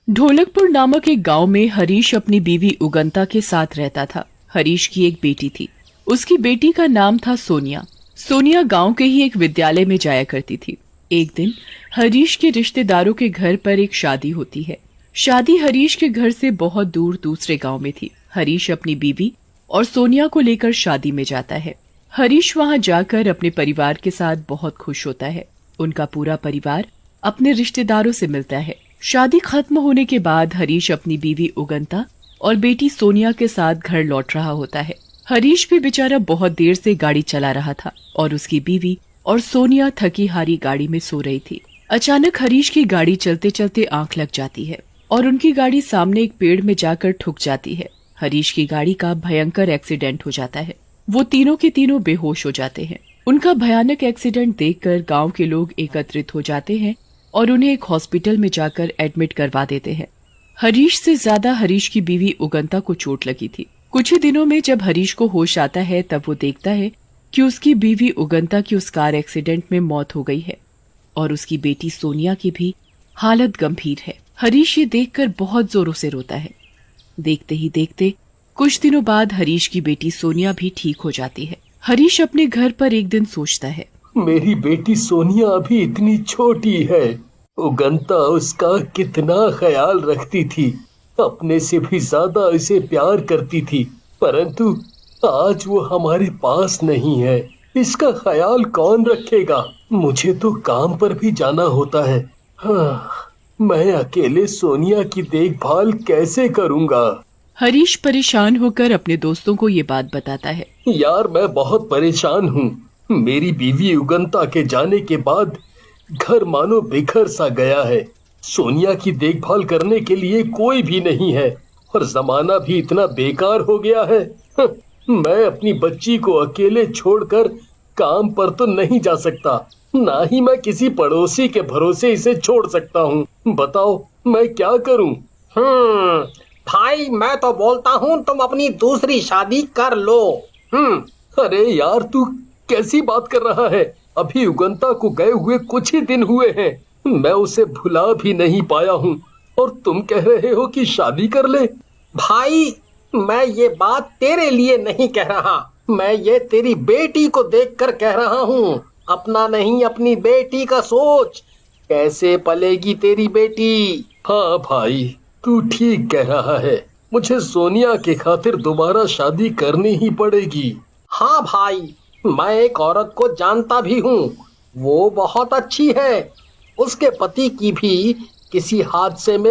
ढोलकपुर नामक एक गांव में हरीश अपनी बीवी उगंता के साथ रहता था। हरीश की एक बेटी थी। उसकी बेटी का नाम था सोनिया। सोनिया गांव के ही एक विद्यालय में जाया करती थी। एक दिन हरीश के रिश्तेदारों के घर पर एक शादी होती है। शादी हरीश के घर से बहुत दूर दूसरे गांव में थी। हरीश अपनी बीवी और सोनिया को लेकर शादी में जाता है। हरीश वहां जाकर अपने परिवार के साथ बहुत खुश होता है। उनका पूरा परिवार अपने रिश्तेदारों से मिलता है। शादी खत्म होने के बाद हरीश अपनी बीवी उगंता और बेटी सोनिया के साथ घर लौट रहा होता है। हरीश भी बेचारा बहुत देर से गाड़ी चला रहा था और उसकी बीवी और सोनिया थकी हारी गाड़ी में सो रही थी। अचानक हरीश की गाड़ी चलते चलते आंख लग जाती है और उनकी गाड़ी सामने एक पेड़ में जाकर ठुक जाती है। हरीश की गाड़ी का भयंकर एक्सीडेंट हो जाता है। वो तीनों के तीनों बेहोश हो जाते हैं। उनका भयानक एक्सीडेंट देखकर गांव के लोग एकत्रित हो जाते हैं और उन्हें एक हॉस्पिटल में जाकर एडमिट करवा देते हैं। हरीश से ज्यादा हरीश की बीवी उगंता को चोट लगी थी। कुछ ही दिनों में जब हरीश को होश आता है तब वो देखता है कि उसकी बीवी उगंता की उस कार एक्सीडेंट में मौत हो गई है और उसकी बेटी सोनिया की भी हालत गंभीर है। हरीश ये देखकर बहुत जोरों से रोता है। देखते ही देखते कुछ दिनों बाद हरीश की बेटी सोनिया भी ठीक हो जाती है। हरीश अपने घर पर एक दिन सोचता है, मेरी बेटी सोनिया अभी इतनी छोटी है। उगंता उसका कितना ख्याल रखती थी, अपने से भी ज्यादा उसे प्यार करती थी, परंतु आज वो हमारे पास नहीं है। इसका ख्याल कौन रखेगा? मुझे तो काम पर भी जाना होता है। हाँ, मैं अकेले सोनिया की देखभाल कैसे करूँगा? हरीश परेशान होकर अपने दोस्तों को ये बात बताता है। यार, मैं बहुत परेशान हूँ। मेरी बीवी उगंता के जाने के बाद घर मानो बिखर सा गया है। सोनिया की देखभाल करने के लिए कोई भी नहीं है और जमाना भी इतना बेकार हो गया है। मैं अपनी बच्ची को अकेले छोड़कर काम पर तो नहीं जा सकता, ना ही मैं किसी पड़ोसी के भरोसे इसे छोड़ सकता हूँ। बताओ मैं क्या करूँ? भाई, मैं तो बोलता हूँ तुम अपनी दूसरी शादी कर लो। अरे यार, तू कैसी बात कर रहा है? अभी उगंता को गए हुए कुछ ही दिन हुए हैं। मैं उसे भुला भी नहीं पाया हूँ और तुम कह रहे हो कि शादी कर ले? भाई, मैं ये बात तेरे लिए नहीं कह रहा, मैं ये तेरी बेटी को देखकर कह रहा हूँ। अपना नहीं, अपनी बेटी का सोच। कैसे पलेगी तेरी बेटी? हाँ भाई, तू ठीक कह रहा है। मुझे सोनिया के खातिर दोबारा शादी करनी ही पड़ेगी। हाँ भाई, मैं एक औरत को जानता भी हूँ। वो बहुत अच्छी है। उसके पति की भी किसी हादसे में